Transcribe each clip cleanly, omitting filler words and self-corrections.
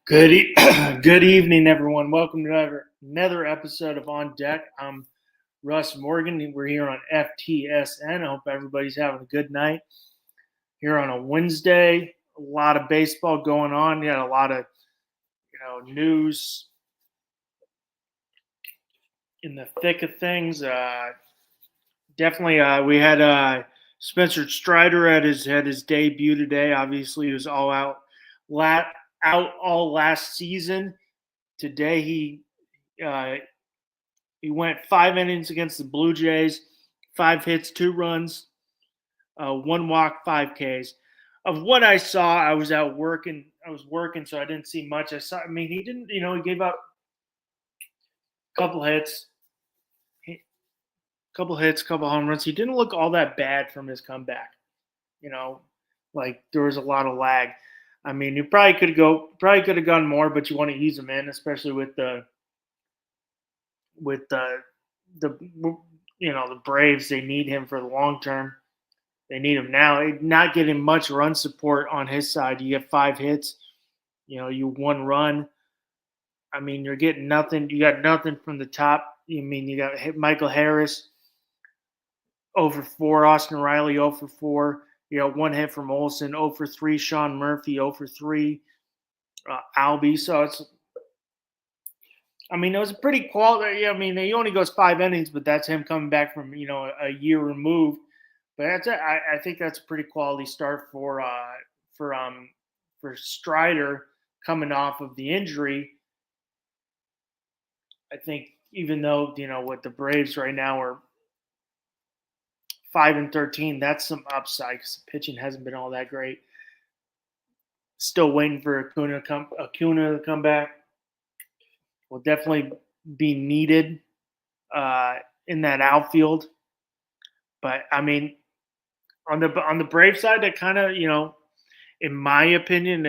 Good evening, everyone. Welcome to another episode of On Deck. I'm Russ Morgan. We're here on FTSN. I hope everybody's having a good night here on a Wednesday. A lot of baseball going on. We had a lot of news in the thick of things. Definitely, we had Spencer Strider at his debut today. Obviously, he was all out all last season. Today, uh, he went 5 innings against the Blue Jays, 5 hits, 2 runs, 1 walk, 5 Ks. Of what I saw, I was out working. I was working, so I didn't see much. He didn't. He gave up a couple hits, couple home runs. He didn't look all that bad from his comeback. You know, like there was a lot of lag. I mean, you probably could have gone more, but you want to ease him in, especially with the the Braves. They need him for the long term. They need him now. Not getting much run support on his side. You get 5 hits. You 1 run. I mean, you're getting nothing. You got nothing from the top. You got Michael Harris 0 for 4, Austin Riley 0 for 4. You got 1 hit from Olsen, 0 for 3, Sean Murphy 0 for 3, Albie. So it was a pretty quality. He only goes 5 innings, but that's him coming back from a year removed. But I think that's a pretty quality start for Strider coming off of the injury. I think even though with the Braves right now are 5-13, that's some upside because the pitching hasn't been all that great. Still waiting for Acuna to come back. Will definitely be needed in that outfield. But I mean, on the Brave side, that kind of in my opinion,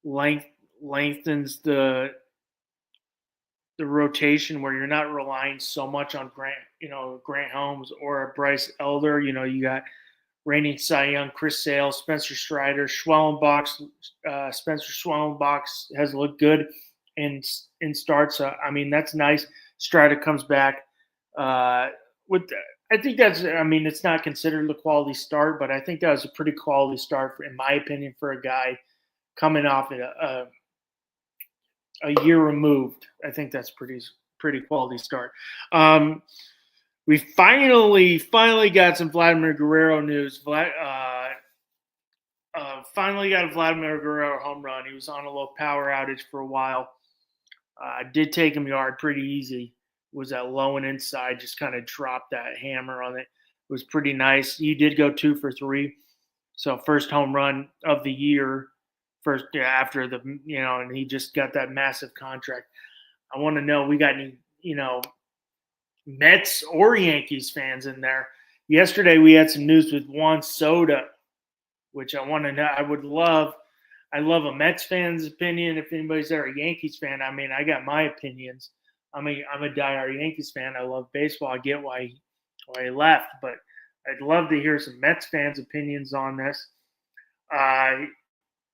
lengthens the rotation where you're not relying so much on Grant Holmes or Bryce Elder. You got reigning Cy Young, Chris Sale, Spencer Strider, Schwellenbach. Spencer Schwellenbach has looked good in starts. That's nice. Strider comes back I think that's. It's not considered a quality start, but I think that was a pretty quality start, in my opinion, for a guy coming off a year removed. I think that's pretty quality start. We finally got some Vladimir Guerrero news. Finally got a Vladimir Guerrero home run. He was on a low power outage for a while. Did take him yard pretty easy. Was that low and inside, just kind of dropped that hammer on it. It was pretty nice. He did go 2 for 3. So first home run of the year, after and he just got that massive contract. I want to know, we got any, Mets or Yankees fans in there. Yesterday we had some news with Juan Soto, which I want to know. I love a Mets fan's opinion. If anybody's there, a Yankees fan, I got my opinions. I'm a diehard Yankees fan. I love baseball. I get why he left, but I'd love to hear some Mets fans' opinions on this.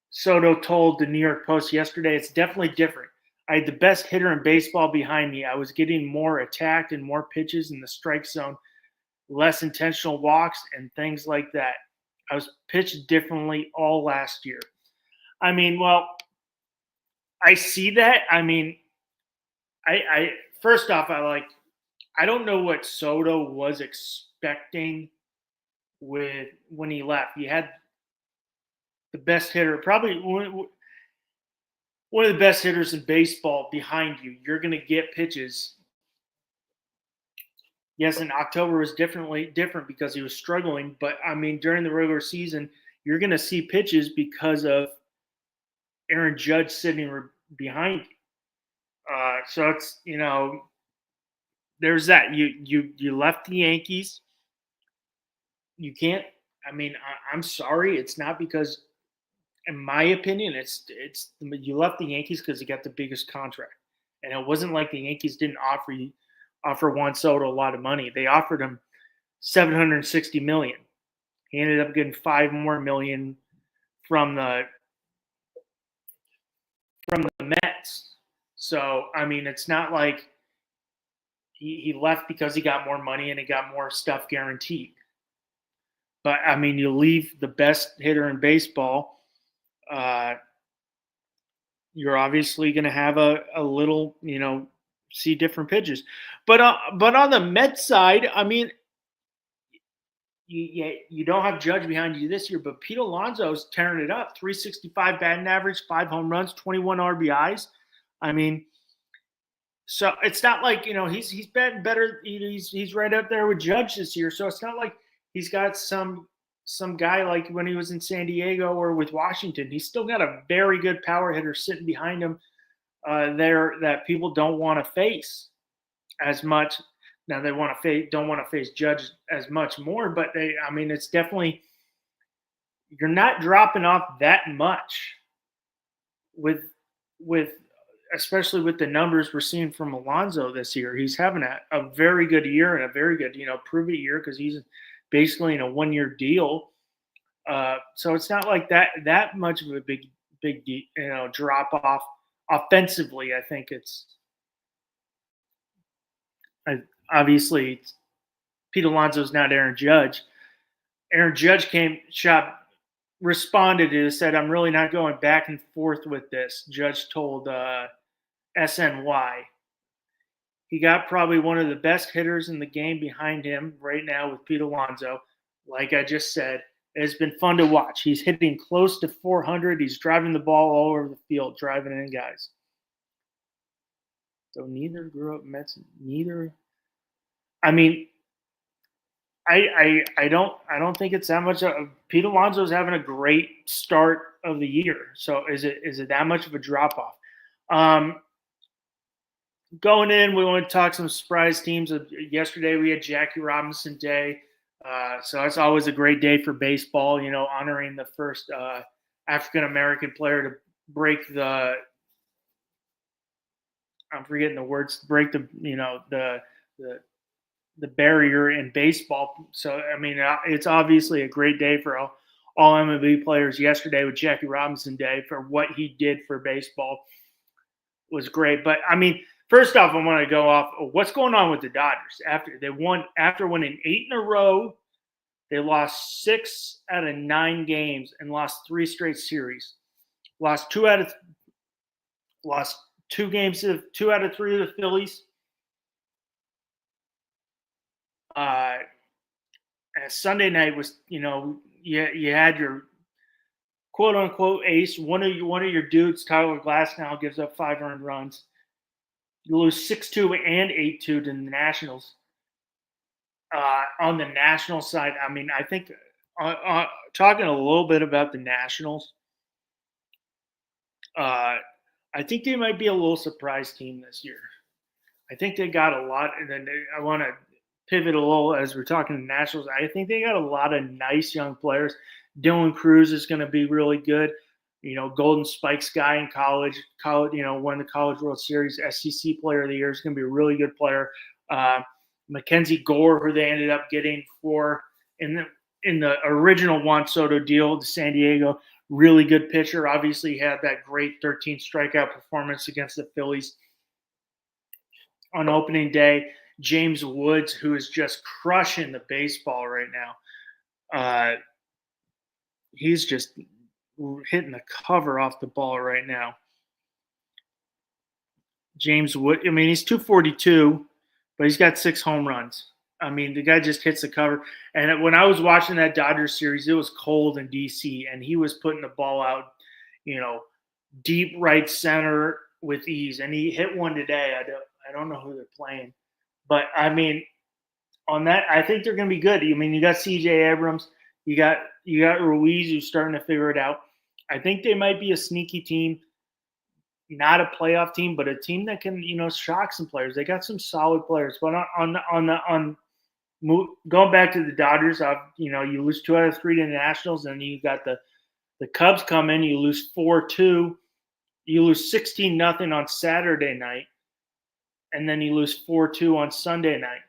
Soto told the New York Post yesterday, "It's definitely different. I had the best hitter in baseball behind me. I was getting more attacked and more pitches in the strike zone, less intentional walks and things like that. I was pitched differently all last year." Well, I see that. I first off, I don't know what Soto was expecting when he left. You had the best hitter, probably one of the best hitters in baseball behind you. You're going to get pitches. Yes, in October was different because he was struggling, but during the regular season, you're going to see pitches because of Aaron Judge sitting behind you. So it's there's that. You left the Yankees. You can't. I'm sorry. It's not because, in my opinion, it's you left the Yankees because you got the biggest contract, and it wasn't like the Yankees didn't offer Juan Soto a lot of money. They offered him $760 million. He ended up getting $5 more million from the from the Mets. So, I mean, it's not like he left because he got more money and he got more stuff guaranteed. But, I mean, you leave the best hitter in baseball, you're obviously going to have a little, see different pitches. But on the Mets side, I mean, you don't have Judge behind you this year, but Pete Alonso's tearing it up. 365 batting average, 5 home runs, 21 RBIs. I mean, so it's not like he's batting better. He's right up there with Judge this year. So it's not like he's got some guy like when he was in San Diego or with Washington. He's still got a very good power hitter sitting behind him there that people don't want to face as much. Now they don't want to face Judge as much more, but it's definitely, you're not dropping off that much with especially with the numbers we're seeing from Alonso this year. He's having a very good year and a very good, prove it year, because he's basically in a 1-year deal. So it's not like that much of a big drop off offensively. I think it's obviously Pete Alonso's not Aaron Judge. Aaron Judge responded and said, "I'm really not going back and forth with this." Judge told SNY. He got probably one of the best hitters in the game behind him right now with Pete Alonso. Like I just said, it's been fun to watch. He's hitting close to 400. He's driving the ball all over the field, driving in guys. So neither grew up Mets. Neither. I mean, I don't think it's that much. Pete Alonso's having a great start of the year. So is it that much of a drop off? Going in, we want to talk some surprise teams. Yesterday we had Jackie Robinson Day, so that's always a great day for baseball. Honoring the first African American player to break the. I'm forgetting the words. Break the the barrier in baseball. So, I mean, it's obviously a great day for all MLB players. Yesterday with Jackie Robinson Day, for what he did for baseball was great. But, I mean, first off, I want to go off what's going on with the Dodgers. After winning 8 in a row, they lost 6 out of 9 games and lost 3 straight series. Lost 2 out of 3 to the Phillies. Sunday night was, you had your quote unquote ace. One of your dudes, Tyler Glasnow, gives up 5 earned runs. You lose 6-2 and 8-2 to the Nationals. On the National side, I mean, I think talking a little bit about the Nationals, I think they might be a little surprise team this year. I think they got a lot, and then I want to pivot a little as we're talking to Nationals. I think they got a lot of nice young players. Dylan Cruz is going to be really good. Golden Spikes guy in college, won the College World Series, SEC Player of the Year, is going to be a really good player. Mackenzie Gore, who they ended up getting in the original Juan Soto deal to San Diego, really good pitcher. Obviously, he had that great 13 strikeout performance against the Phillies on opening day. James Woods, who is just crushing the baseball right now. He's just hitting the cover off the ball right now. James Wood, I mean, he's 242, but he's got 6 home runs. I mean, the guy just hits the cover. And when I was watching that Dodgers series, it was cold in D.C., and he was putting the ball out, deep right center with ease. And he hit one today. I don't know who they're playing. But, I mean, on that, I think they're going to be good. I mean, you got C.J. Abrams. You got Ruiz, who's starting to figure it out. I think they might be a sneaky team, not a playoff team, but a team that can, shock some players. They got some solid players. But going back to the Dodgers, you lose 2 out of 3 to the Nationals, and you got the Cubs come in. You lose 4-2. You lose 16-0 on Saturday night. And then you lose 4-2 on Sunday night.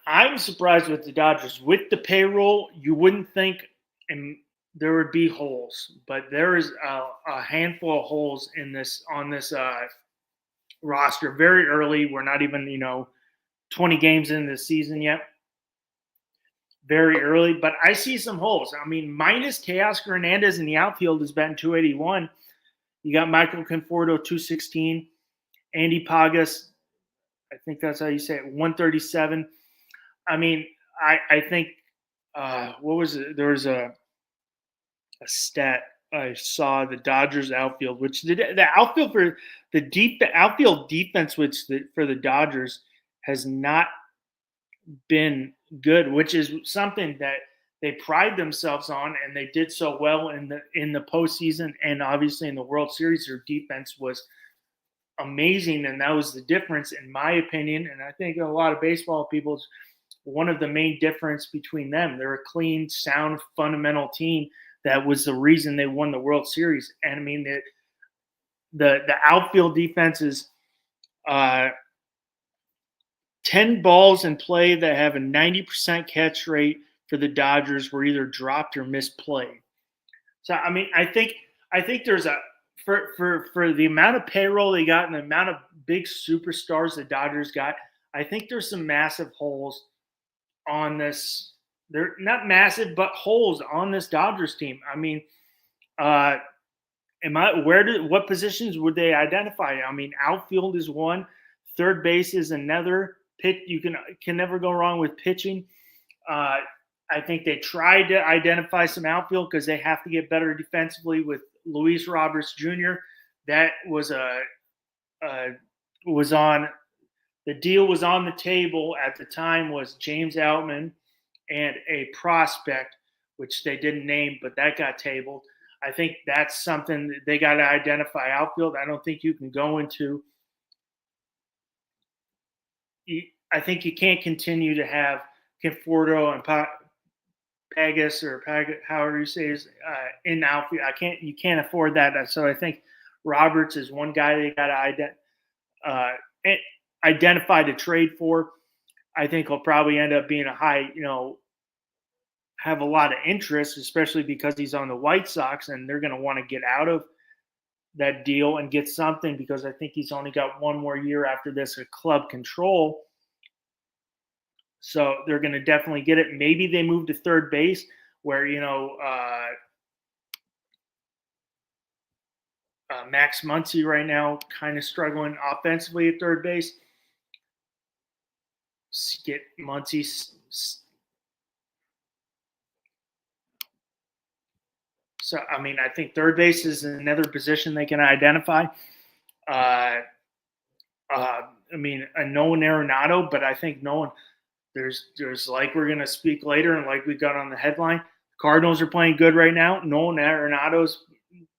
I'm surprised with the Dodgers. With the payroll, you wouldn't think, and there would be holes, but there is a handful of holes in this on this roster very early. We're not even 20 games into the season yet. Very early, but I see some holes. I mean, minus Teoscar Hernandez in the outfield is batting 281. You got Michael Conforto 216, Andy Pagas, I think that's how you say it, 137. I mean, I think what was it? There was a stat I saw the Dodgers outfield, which the outfield for the outfield defense, for the Dodgers has not been good, which is something that they pride themselves on, and they did so well in the postseason and obviously in the World Series. Their defense was amazing, and that was the difference, in my opinion. And I think a lot of baseball people's one of the main difference between them. They're a clean, sound, fundamental team. That was the reason they won the World Series. And I mean, the outfield defense is 10 balls in play that have a 90% catch rate for the Dodgers were either dropped or misplayed. So I mean, I think there's a for the amount of payroll they got and the amount of big superstars the Dodgers got, I think there's some massive holes on this. They're not massive, but holes on this Dodgers team. I mean, what positions would they identify? I mean, outfield is one, third base is another. You can never go wrong with pitching. I think they tried to identify some outfield because they have to get better defensively with Luis Roberts Jr. That was the deal was on the table at the time, was James Outman and a prospect, which they didn't name, but that got tabled. I think that's something that they got to identify outfield. I don't think you can go into – I think you can't continue to have Conforto and Pagas or however you say is in outfield. You can't afford that. So I think Roberts is one guy they got to identify to trade for. I think he'll probably end up being a high, have a lot of interest, especially because he's on the White Sox and they're going to want to get out of that deal and get something, because I think he's only got one more year after this at club control. So they're going to definitely get it. Maybe they move to third base where, Max Muncy right now kind of struggling offensively at third base. Get Muncy. So, I mean, I think third base is another position they can identify. I mean, a Nolan Arenado, but I think there's like we're going to speak later and like we got on the headline, Cardinals are playing good right now. Nolan Arenado's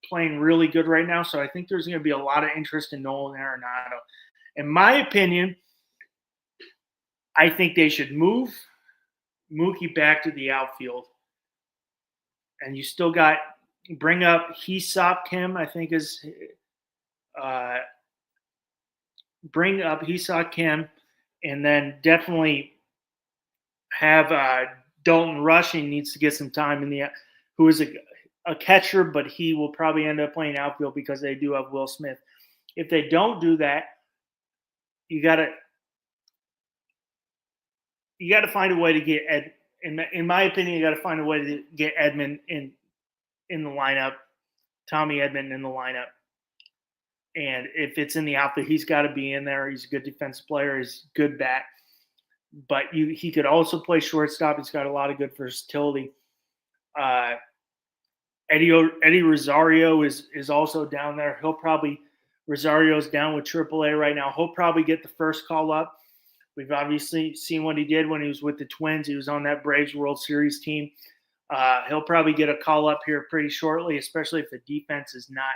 playing really good right now. So I think there's going to be a lot of interest in Nolan Arenado. In my opinion, I think they should move Mookie back to the outfield. And you still got bring up Hee-Seop Kim, I think is bring up Hee-Seop Kim, and then definitely have Dalton Rushing needs to get some time who is a catcher, but he will probably end up playing outfield because they do have Will Smith. If they don't do that, you got to find a way to get Ed. In my opinion, you got to find a way to get Edman in the lineup, Tommy Edman in the lineup. And if it's in the outfield, he's got to be in there. He's a good defensive player. He's a good bat. But he could also play shortstop. He's got a lot of good versatility. Eddie Rosario is also down there. Rosario's down with AAA right now. He'll probably get the first call up. We've obviously seen what he did when he was with the Twins. He was on that Braves World Series team. He'll probably get a call up here pretty shortly, especially if the defense is not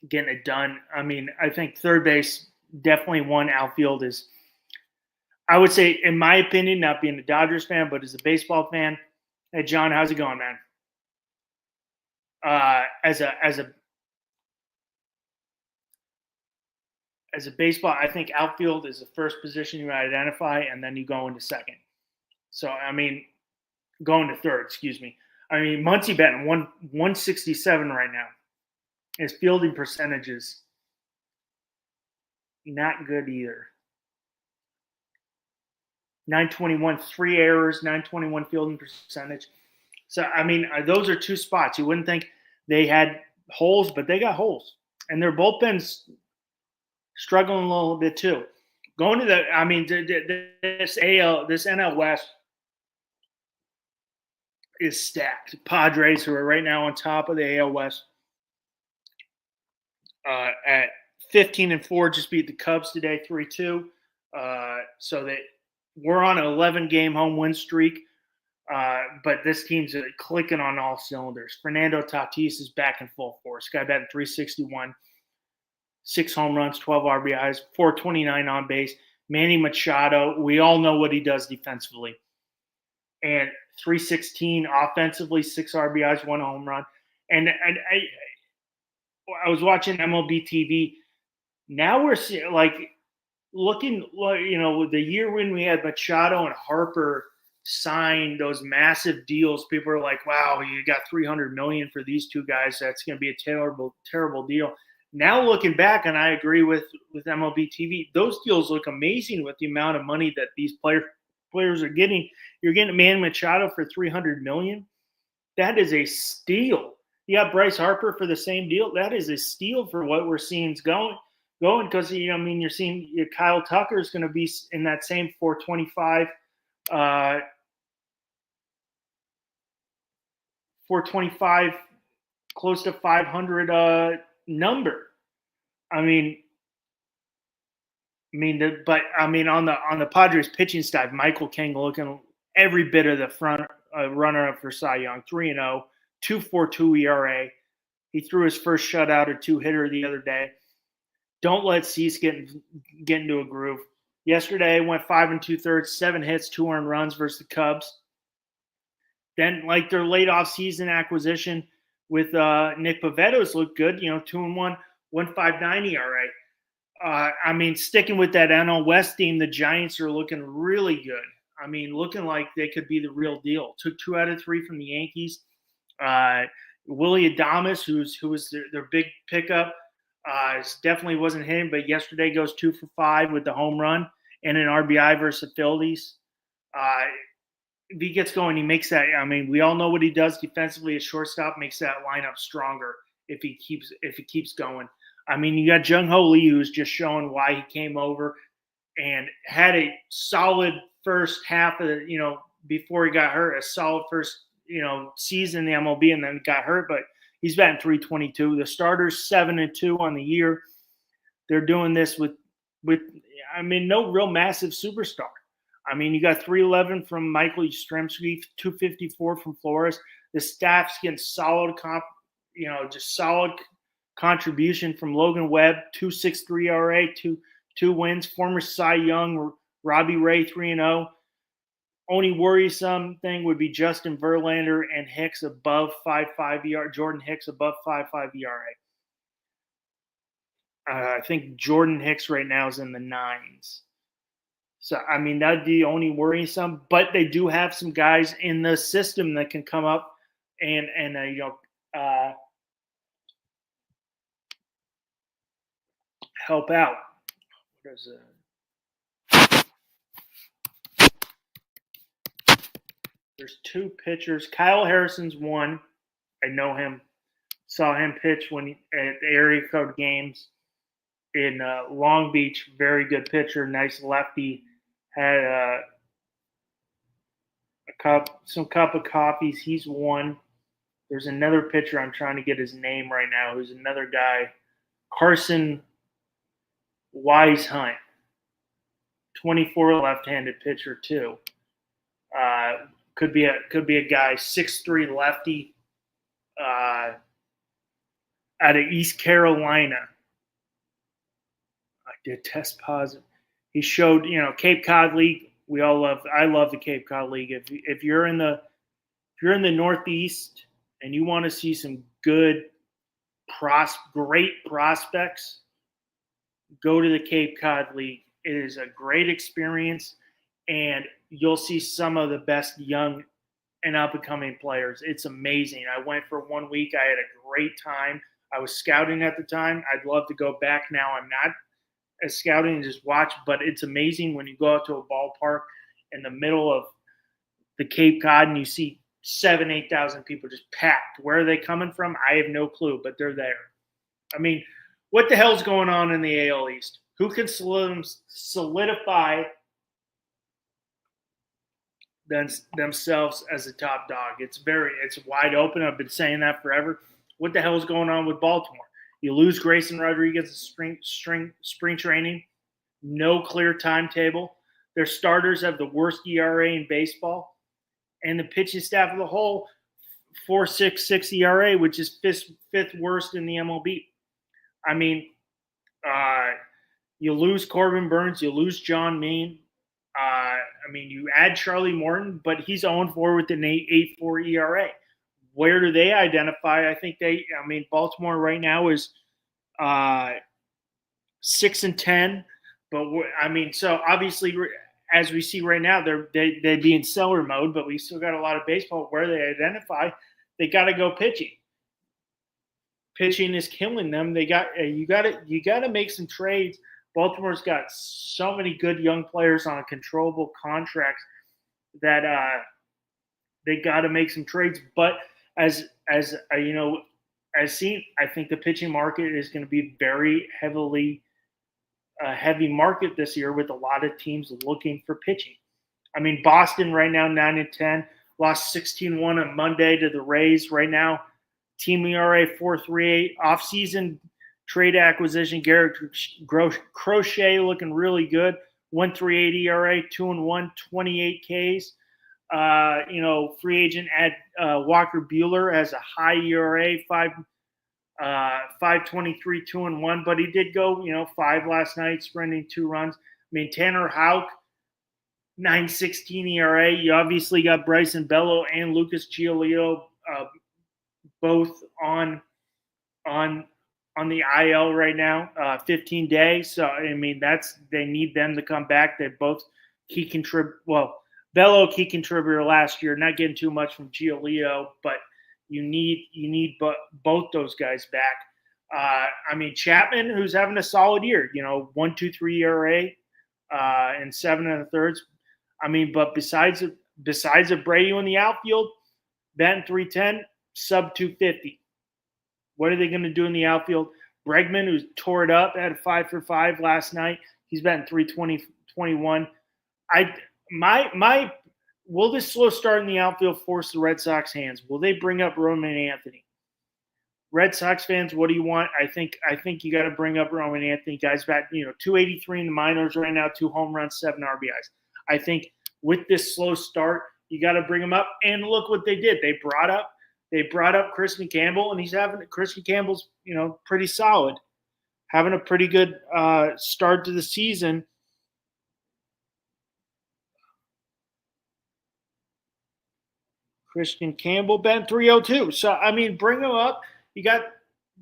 getting it done. I mean, I think third base definitely one. Outfield is, I would say, in my opinion, not being a Dodgers fan, but as a baseball fan. Hey, John, how's it going, man? As a as a baseball, I think outfield is the first position you identify, and then you go into second. So, I mean, going to third, excuse me. I mean, Muncie batting 167 right now. His fielding percentage is not good either. 921, 3 errors, 921 fielding percentage. So, I mean, those are two spots. You wouldn't think they had holes, but they got holes. And their bullpen's struggling a little bit too. Going to this NL West is stacked. Padres, who are right now on top of the AL West, at 15-4, just beat the Cubs today, 3-2. So that we're on an 11-game home win streak. But this team's clicking on all cylinders. Fernando Tatis is back in full force. Guy batting 361, 6 home runs, 12 RBIs, 429 on base. Manny Machado, we all know what he does defensively. And 316 offensively, 6 RBIs, 1 home run. And I was watching MLB TV. Now we're seeing, looking, the year when we had Machado and Harper sign those massive deals, people are like, wow, you got $300 million for these two guys. That's going to be a terrible, terrible deal. Now looking back, and I agree with MLB TV, those deals look amazing with the amount of money that these players are getting. You're getting Manny Machado for $300 million. That is a steal. You got Bryce Harper for the same deal. That is a steal for what we're seeing is going because you're seeing Kyle Tucker is going to be in that same 425, 425, close to 500 number. On the Padres pitching staff, Michael King looking every bit of the front runner-up for Cy Young, 3-0, 2.42 ERA. He threw his first shutout or 2-hitter the other day. Don't let Cease get into a groove. Yesterday, went 5 2/3, 7 hits, 2 earned runs versus the Cubs. Then, their late off-season acquisition with Nick Pivetta looked good. 2-1, 1.59 ERA. Sticking with that NL West team, the Giants are looking really good. Looking like they could be the real deal. Took 2 out of 3 from the Yankees. Willie Adames, who was their big pickup, definitely wasn't hitting, but yesterday goes 2 for 5 with the home run and an RBI versus the Phillies. If he gets going, he makes that. We all know what he does defensively as shortstop, makes that lineup stronger if he keeps going. You got Jung Ho Lee, who's just showing why he came over and had a solid first half of before he got hurt, a solid first season in the MLB, and then got hurt, but he's batting 322. The starters 7-2 on the year. They're doing this with no real massive superstar. You got 311 from Michael Yastrzemski, 254 from Flores. The staff's getting solid solid contribution from Logan Webb, 2.63 ERA, two wins. Former Cy Young Robbie Ray, 3-0. Only worrisome thing would be Justin Verlander and Hicks above 5.5 ERA. Jordan Hicks above 5.5 ERA. I think Jordan Hicks right now is in the 9s. So, that'd be only worrisome. But they do have some guys in the system that can come up and help out. What is it? There's 2 pitchers. Kyle Harrison's one. I know him. Saw him pitch at the area code games in Long Beach. Very good pitcher. Nice lefty. Had some cup of coffees. He's one. There's another pitcher. I'm trying to get his name right now. Who's another guy? Carson Weishunt. 24 left-handed pitcher too. Could be a guy, 6'3" lefty, out of East Carolina. I did test positive. He showed, Cape Cod League. I love the Cape Cod League. If you're in the Northeast and you want to see some good great prospects, go to the Cape Cod League. It is a great experience, and you'll see some of the best young and up and coming players. It's amazing. I went for 1 week. I had a great time. I was scouting at the time. I'd love to go back now. I'm not as scouting and just watch, but it's amazing when you go out to a ballpark in the middle of the Cape Cod and you see 8,000 people just packed. Where are they coming from? I have no clue, but they're there. I mean, what the hell's going on in the AL East? Who can solidify themselves as a top dog? It's wide open. I've been saying that forever. What the hell is going on with Baltimore? You lose Grayson Rodriguez in spring training. No clear timetable. Their starters have the worst ERA in baseball. And the pitching staff of the whole, 4.66 ERA, which is fifth worst in the MLB. I mean, you lose Corbin Burns. You lose John Mean. I mean, you add Charlie Morton, but he's 0-4 with an 8.84 ERA. Where do they identify? I think Baltimore right now is 6-10. But so obviously, as we see right now, they'd be in seller mode. But we still got a lot of baseball. Where they identify, they got to go pitching. Pitching is killing them. You got to make some trades. Baltimore's got so many good young players on controllable contracts that they got to make some trades. But as seen, I think the pitching market is going to be very heavy market this year with a lot of teams looking for pitching. I mean, Boston right now 9-10, lost 16-1 on Monday to the Rays. Right now, team ERA 4.38. Offseason trade acquisition, Garrett Crochet looking really good. 1.38 ERA, 2-1, 28 Ks. Free agent at Walker Buehler has a high ERA, 5.23, 2-1, but he did go 5 last night, sprinting 2 runs. I mean, Tanner Houck, 9.16 ERA. You obviously got Bryson Bello and Lucas Giolito both on the IL right now, 15 days. So I mean, they need them to come back. They both key contributor. Well, Bello key contributor last year, not getting too much from Giolito, but you need both those guys back. Chapman, who's having a solid year, 1.23 ERA and 7 1/3. But besides Brady in the outfield, batting .310, sub 250. What are they going to do in the outfield? Bregman, who tore it up, had a 5 for 5 last night. He's batting .321. Will this slow start in the outfield force the Red Sox hands? Will they bring up Roman Anthony? Red Sox fans, what do you want? I think you got to bring up Roman Anthony. Guys back, 283 in the minors right now, 2 home runs, 7 RBIs. I think with this slow start, you got to bring him up. And look what they did. They brought up Christian Campbell, and Christian Campbell's, pretty solid, having a pretty good start to the season. Christian Campbell bent .302. So bring him up.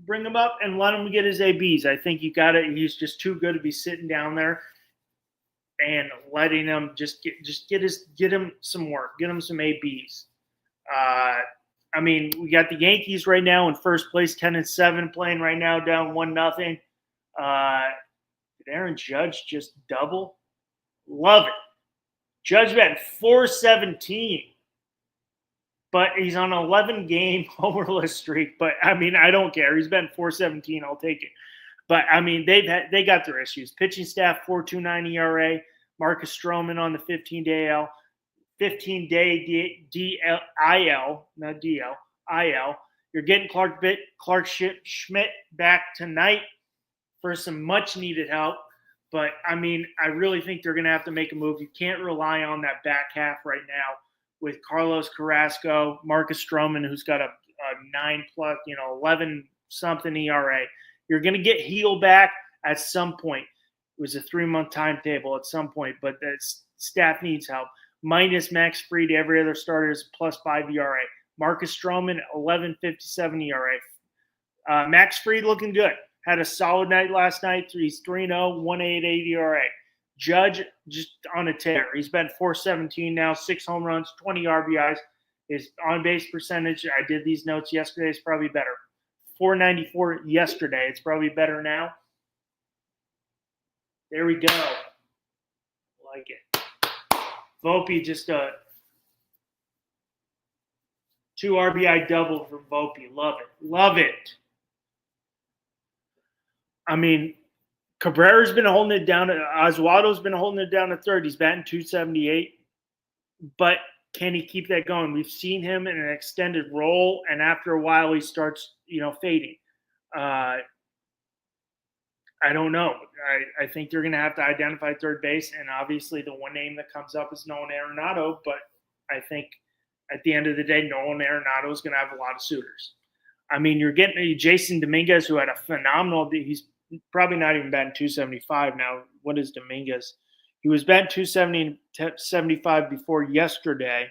Bring him up and let him get his ABs. I think he's just too good to be sitting down there and letting him get him some work, get him some ABs. We got the Yankees right now in first place, 10-7, playing right now down 1-0. Did Aaron Judge just double? Love it. Judge batting .417. But he's on an 11-game homerless streak. But, I don't care. He's been .417. I'll take it. But, they got their issues. Pitching staff, 4.29 ERA. Marcus Stroman on the 15-day IL, not DL, IL. You're getting Clark Schmidt back tonight for some much-needed help. But, I really think they're going to have to make a move. You can't rely on that back half right now with Carlos Carrasco, Marcus Stroman, who's got a 9+, 11-something ERA. You're going to get Heel back at some point. It was a 3-month timetable at some point, but the staff needs help. Minus Max Fried, every other starter is +5 ERA. Marcus Stroman, 11.57 ERA. Max Fried looking good. had a solid night last night. He's 3-0, 1.88 ERA. Judge just on a tear. He's been 417 now, 6 home runs, 20 RBIs. His on-base percentage, I did these notes yesterday, is probably better. 494 yesterday. It's probably better now. There we go. Like it. Volpe just a 2 RBI double for Volpe. Love it. Love it. I mean, Cabrera's been holding it down. Oswaldo's been holding it down to third. He's batting 278. But can he keep that going? We've seen him in an extended role, and after a while he starts, fading. I don't know. I think they're going to have to identify third base, and obviously the one name that comes up is Nolan Arenado, but I think at the end of the day, Nolan Arenado is going to have a lot of suitors. I mean, you're getting Jason Dominguez, who had a phenomenal – he's probably not even batting 275 now. What is Dominguez? He was batting 275 before yesterday.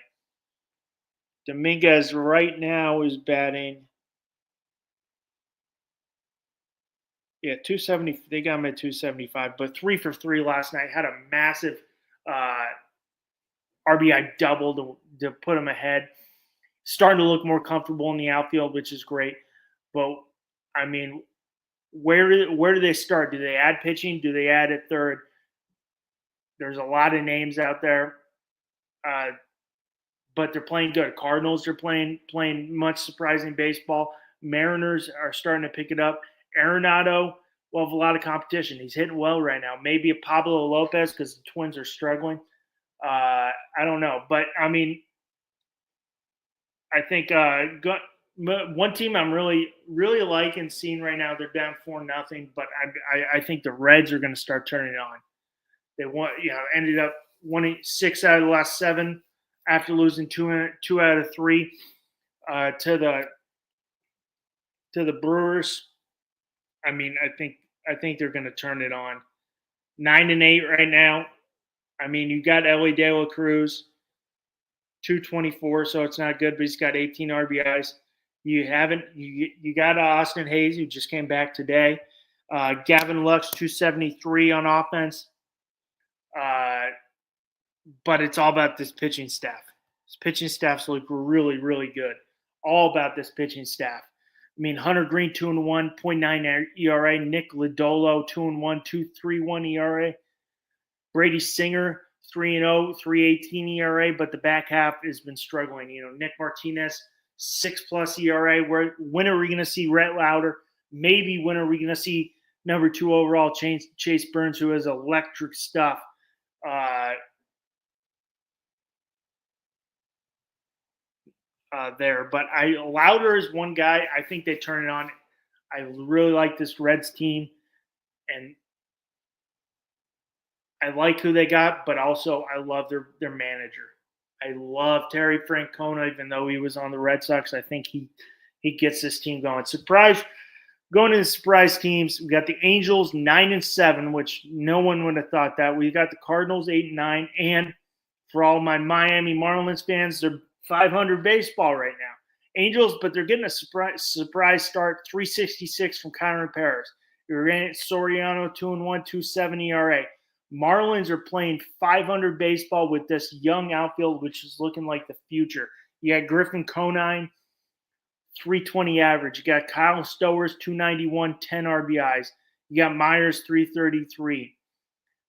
Dominguez right now is batting – 270. They got him at 275, but 3 for 3 last night. Had a massive RBI double to put him ahead. Starting to look more comfortable in the outfield, which is great. But I mean, where do they start? Do they add pitching? Do they add at third? There's a lot of names out there, but they're playing good. Cardinals are playing much surprising baseball. Mariners are starting to pick it up. Arenado will have a lot of competition. He's hitting well right now. Maybe a Pablo Lopez because the Twins are struggling. I don't know. But, I mean, I think one team I'm really, really liking seeing right now, they're down 4-0, but I think the Reds are going to start turning it on. They ended up winning 6 out of the last 7 after losing 2 out of 3 to the Brewers. I mean, I think they're going to turn it on. 9-8 right now. I mean, you got Ellie De La Cruz, 224, so it's not good, but he's got 18 RBIs. You got Austin Hayes, who just came back today. Gavin Lux, 273 on offense. But it's all about this pitching staff. This pitching staff's look really, really good. All about this pitching staff. I mean, Hunter Green, 2-1, 0.9 ERA. Nick Lodolo, 2-1, 2.31 ERA. Brady Singer, 3-0, 3.18 ERA, but the back half has been struggling. Nick Martinez, 6+ ERA. When are we going to see Rhett Lauder? Maybe when are we going to see number 2 overall Chase Burns, who has electric stuff? There, but Lauder is one guy. I think they turn it on. I really like this Reds team, and I like who they got, but also I love their manager. I love Terry Francona, even though he was on the Red Sox. I think he gets this team going. Going into the surprise teams, we got the Angels 9-7, which no one would have thought that. We got the Cardinals 8-9, and for all my Miami Marlins fans, they're 500 baseball right now. Angels, but they're getting a surprise start, 366 from Connor Paris. You're in Soriano, 2-1, 2.7 ERA. Marlins are playing 500 baseball with this young outfield, which is looking like the future. You got Griffin Conine, 320 average. You got Kyle Stowers, 291, 10 RBIs. You got Myers, 333.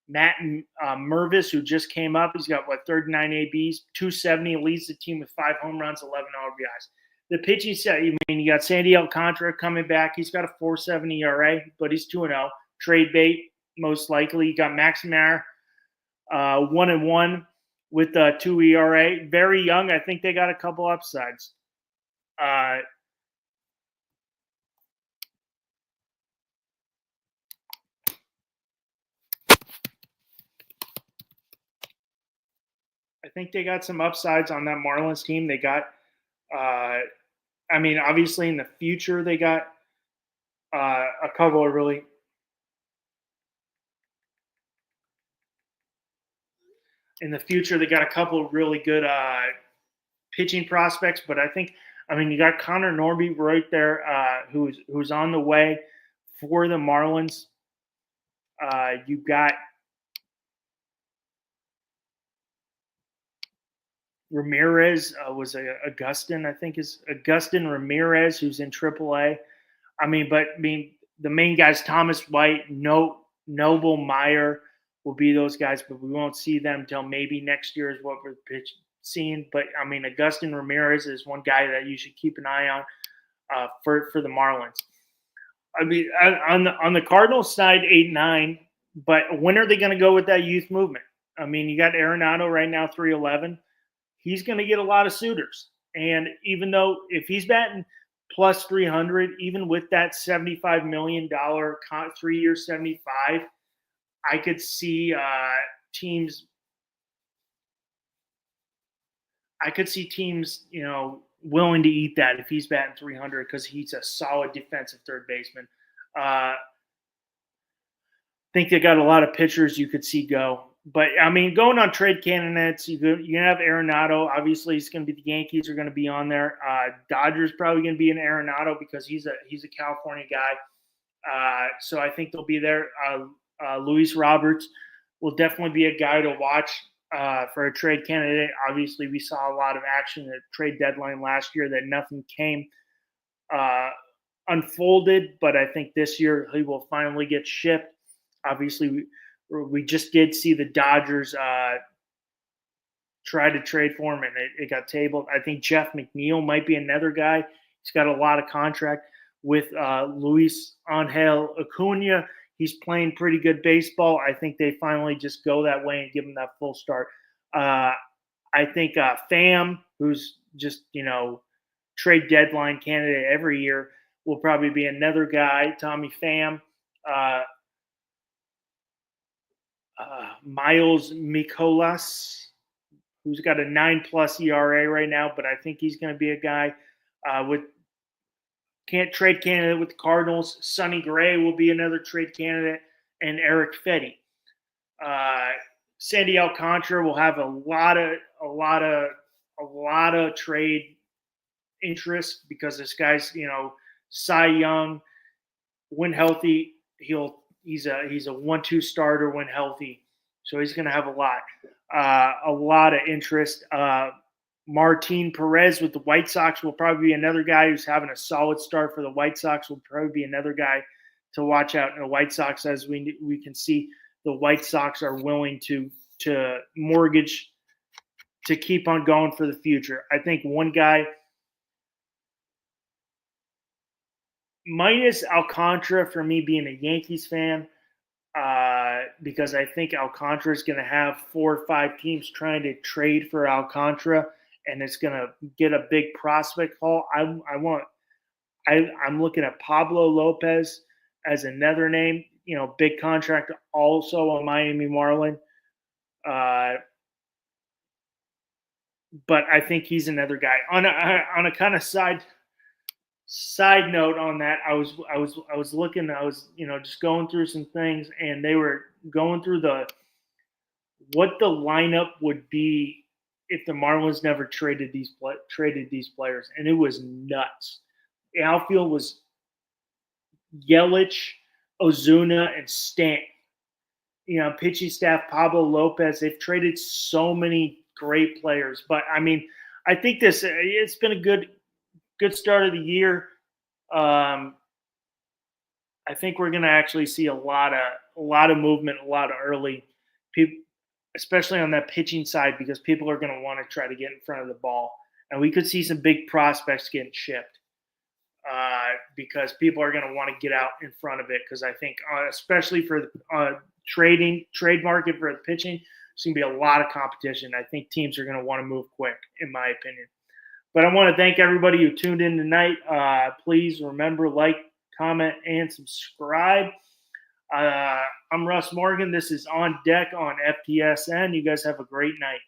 Matt Mervis, who just came up, he's got 39 ABs, 270, leads the team with 5 home runs, 11 RBIs. The pitching set, you got Sandy Alcantara coming back. He's got a 4.7 ERA, but he's 2-0. Trade bait, most likely. You got Max Meyer, 1-1 with 2 ERA. Very young. I think they got a couple upsides. I think they got some upsides on that Marlins team. They got, obviously in the future, they got a couple of really good pitching prospects. But I think, you got Connor Norby right there, who's on the way for the Marlins, you got Ramirez, was Augustin, I think is Augustin Ramirez, who's in AAA. The main guys, Thomas White, Noble, Meyer will be those guys, but we won't see them until maybe next year is what we're seeing. But Augustin Ramirez is one guy that you should keep an eye on for the Marlins. On the Cardinals side, 8-9, but when are they going to go with that youth movement? You got Arenado right now, 311. He's going to get a lot of suitors. And even though if he's batting plus 300, even with that $75 million 3-year 75, I could see teams. I could see teams, willing to eat that if he's batting 300 because he's a solid defensive third baseman. I think they got a lot of pitchers you could see go. But, going on trade candidates, you have Arenado. Obviously, he's going to be the Yankees are going to be on there. Dodgers probably going to be an Arenado because he's a California guy. So I think they'll be there. Luis Roberts will definitely be a guy to watch for a trade candidate. Obviously, we saw a lot of action at trade deadline last year that nothing came unfolded. But I think this year he will finally get shipped. Obviously, we just did see the Dodgers try to trade for him, and it got tabled. I think Jeff McNeil might be another guy. He's got a lot of contract with Luis Angel Acuna. He's playing pretty good baseball. I think they finally just go that way and give him that full start. I think Pham, who's just, trade deadline candidate every year, will probably be another guy. Tommy Pham. Miles Mikolas, who's got a 9+ ERA right now, but I think he's going to be a guy trade candidate with the Cardinals. Sonny Gray will be another trade candidate, and Eric Fetty. Sandy Alcantara will have a lot of trade interest because this guy's, Cy Young, when healthy, he's a 1-2 starter when healthy, so he's going to have a lot of interest. Martin Perez with the White Sox will probably be another guy who's having a solid start for the White Sox. Will probably be another guy to watch out in the White Sox, as we can see the White Sox are willing to mortgage to keep on going for the future. I think one guy minus Alcantara for me being a Yankees fan, because I think Alcantara is going to have 4 or 5 teams trying to trade for Alcantara, and it's going to get a big prospect haul. I'm looking at Pablo Lopez as another name, big contract, also a Miami Marlin. But I think he's another guy. On a kind of side note on that, I was looking, just going through some things, and they were going through what the lineup would be if the Marlins never traded these players, and it was nuts. The outfield was Yelich, Ozuna, and Stanton. Pitching staff, Pablo Lopez. They've traded so many great players, but I think it's been a good start of the year. I think we're going to actually see a lot of movement, a lot of early people, especially on that pitching side, because people are going to want to try to get in front of the ball, and we could see some big prospects getting shipped because people are going to want to get out in front of it. Because I think, especially for the trade market for the pitching, there's going to be a lot of competition. I think teams are going to want to move quick, in my opinion. But I want to thank everybody who tuned in tonight. Please remember, like, comment, and subscribe. I'm Russ Morgan. This is On Deck on FTSN. You guys have a great night.